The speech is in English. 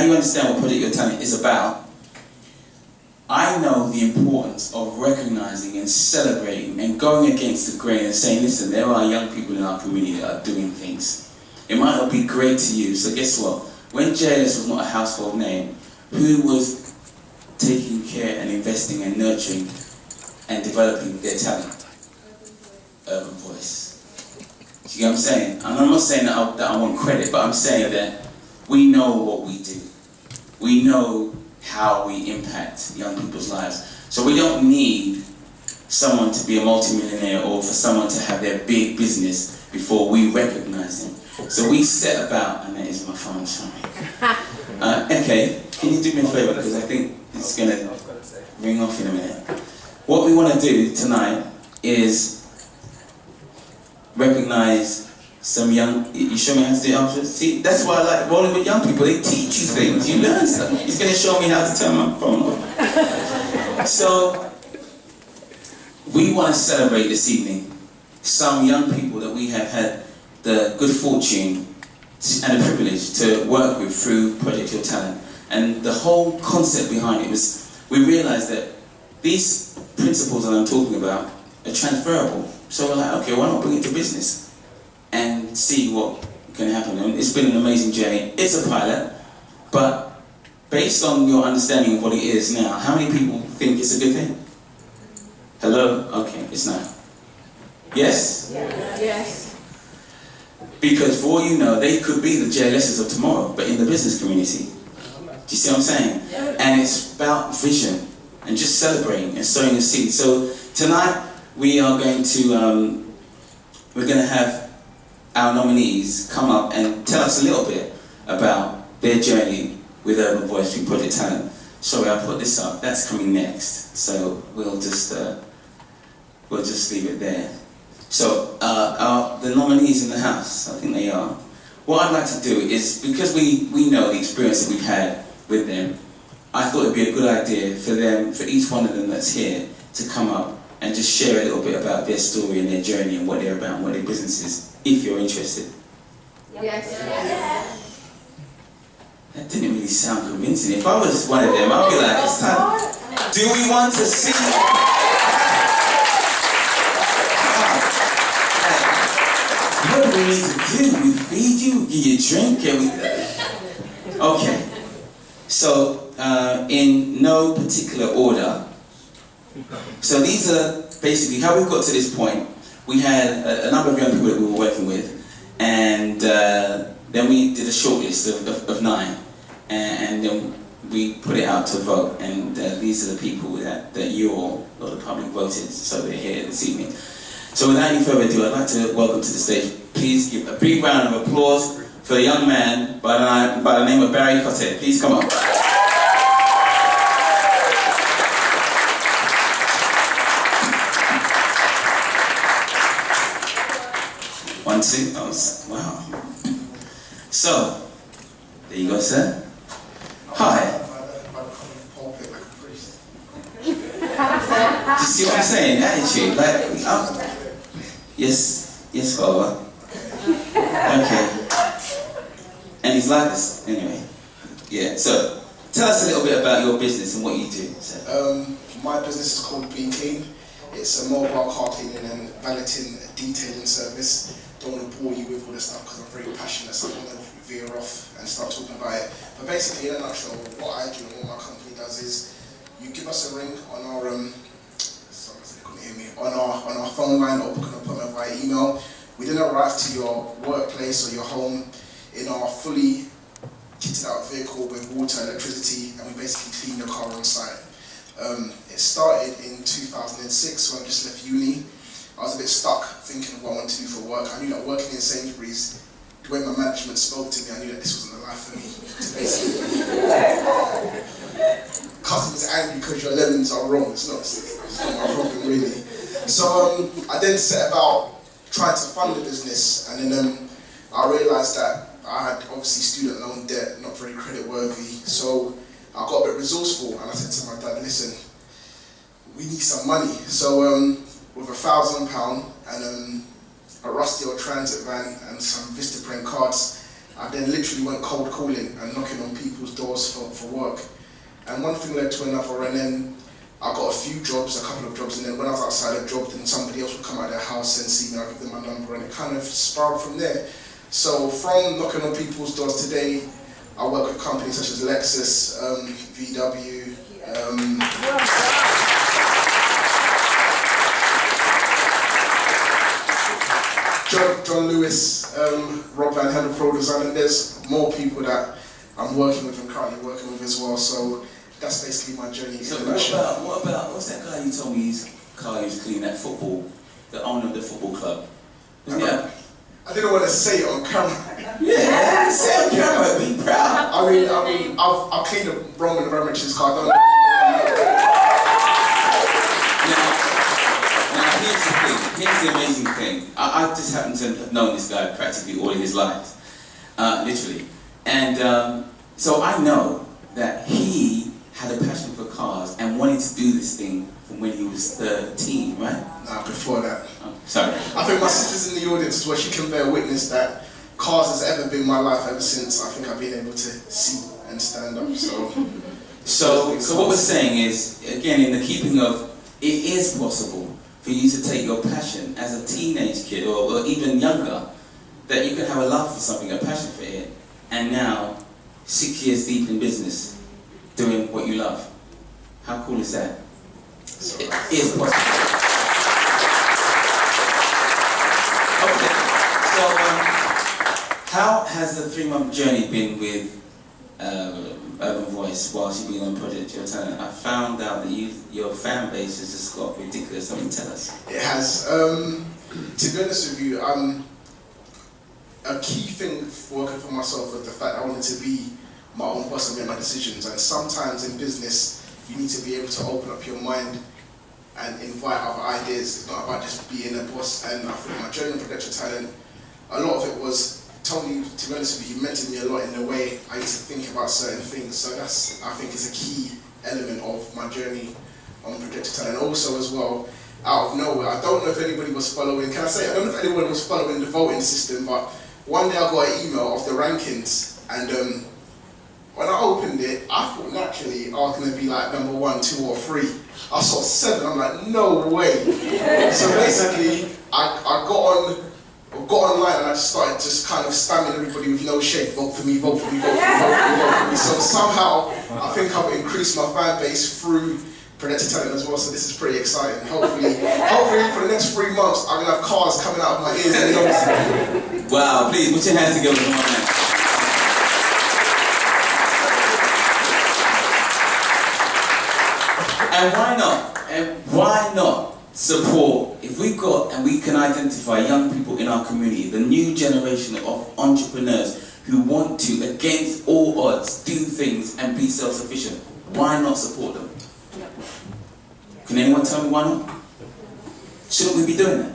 now you understand what Project Your Talent is about. I know the importance of recognizing and celebrating and going against the grain and saying, listen, there are young people in our community that are doing things. It might not be great to you, so guess what? When JLS was not a household name, who was taking care and investing and nurturing and developing their talent? Urban Voice. Do you get what I'm saying? And I'm not saying that I want credit, but I'm saying that we know what we do. We know how we impact young people's lives. So we don't need someone to be a multimillionaire or for someone to have their big business before we recognize them. So we set about, and that is my phone, sorry. Okay, can you do me a favor, because I think it's going to ring off in a minute. What we want to do tonight is recognize some young, you show me how to do it after? See, that's why I like rolling with young people. They teach you things, you learn stuff. He's going to show me how to turn my phone off. So, we want to celebrate this evening some young people that we have had the good fortune and the privilege to work with through Project Your Talent. And the whole concept behind it was, we realized that these principles that I'm talking about are transferable. So we're like, okay, why not bring it to business and see what can happen? And it's been an amazing journey. It's a pilot, but based on your understanding of what it is now, how many people think it's a good thing? Hello? Okay, it's not. Yes? Yes. Because for all you know, they could be the JLSs of tomorrow, but in the business community. Do you see what I'm saying? And it's about vision and just celebrating and sowing a seed. So tonight we are going to we're going to have our nominees come up and tell us a little bit about their journey with Urban Voice through Project Talent. Sorry, I'll put this up. That's coming next. So we'll just leave it there. So the nominees in the house, I think they are. What I'd like to do is, because we know the experience that we've had with them, I thought it'd be a good idea for them, for each one of them that's here, to come up and just share a little bit about their story and their journey and what they're about and what their business is, if you're interested. Yes. That didn't really sound convincing. If I was one of them, I'd be like, it's time. Do we want to see? What do we need to do? We feed you, give you a drink, and we... Okay. So, in no particular order. So these are basically how we got to this point. We had a number of young people that we were working with, and then we did a short list of 9, and then we put it out to vote, and these are the people that you all, or the public, voted, so they're here this evening. So without any further ado, I'd like to welcome to the stage, please give a big round of applause for a young man by the name of Barry Cotte. Please come up. One, two, wow. So, there you go, sir. Hi. Do you see what I'm saying? Attitude, like, yes, Father. Okay. And he's like this, anyway. Yeah, so, tell us a little bit about your business and what you do, sir. My business is called Be Clean. It's a mobile car cleaning and valeting detailing service. Don't want to bore you with all this stuff because I'm very passionate, so I'm going to veer off and start talking about it. But basically, in a nutshell, what I do and what my company does is you give us a ring on our sorry, they couldn't hear me, on our phone line or book an appointment via email. We then arrive to your workplace or your home in our fully kitted out vehicle with water and electricity, and we basically clean your car on site. It started in 2006 when I just left uni. I was a bit stuck thinking of what I wanted to do for work. I knew that working in Sainsbury's, when my management spoke to me, I knew that this wasn't the life for me. Customers are angry because your lemons are wrong. It's not my problem, really. So I then set about trying to fund the business, and then I realised that I had obviously student loan debt, not very credit worthy. So I got a bit resourceful, and I said to my dad, listen, we need some money. So with £1,000 and a rusty old transit van and some Vistaprint cards, I then literally went cold calling and knocking on people's doors doors for work. And one thing led to another, and then I got a couple of jobs, and then when I was outside a job, then somebody else would come out of their house and see me, I'd give them my number, and it kind of spiraled from there. So from knocking on people's doors today, I work with companies such as Lexus, VW, John Lewis, Rob Van Helden Pro Design, and there's more people that I'm working with and currently working with as well. So that's basically my journey. So what about what's that guy you told me his car used to clean, that the owner of the football club? I didn't want to say it on camera. Yeah, say it on camera, be proud. I mean, I've cleaned up Roman Abramovich's car. Now, here's the amazing thing. I just happen to have known this guy practically all of his life, literally. And so I know that he had a passion for cars and wanted to do this thing from when he was 13, right? Nah, before that. Oh, sorry. I think my sister's in the audience where she can bear witness that cars has ever been my life ever since I think I've been able to see and stand up. So what we're saying is, again, in the keeping of, it is possible for you to take your passion as a teenage kid or even younger, that you can have a love for something, a passion for it, and now, 6 years deep in business, doing what you love. How cool is that? It is possible. Okay, so how has the 3-month journey been with Urban Voice whilst you've been on Project Your Talent? I found out that your fan base has just got ridiculous. Something, tell us. It has. To be honest with you, a key thing for working for myself was the fact I wanted to be my own boss and make my decisions. And sometimes in business, you need to be able to open up your mind and invite other ideas. It's not about just being a boss. And I think my journey on Project Your Talent, a lot of it was, Tony, to be honest with you, mentored me a lot in the way I used to think about certain things. So that's, I think, is a key element of my journey on Project Your Talent. Also as well, out of nowhere, I don't know if anybody was following, I don't know if anyone was following the voting system, but one day I got an email of the rankings, and when I opened it, I thought naturally I was going to be like number 1, 2 or 3. I saw 7, I'm like, no way. So basically, I got online and I just started kind of spamming everybody with no shame, vote for me, vote for me, vote for me, vote for me, vote for me. So somehow, I think I've increased my fan base through Project Your Talent as well, so this is pretty exciting. Hopefully for the next 3 months, I'm going to have cars coming out of my ears and nose. Wow, please, put your hands together for my man. And why not? And why not support, if we've got and we can identify young people in our community, the new generation of entrepreneurs who want to, against all odds, do things and be self-sufficient, why not support them? Can anyone tell me why not? Shouldn't we be doing that?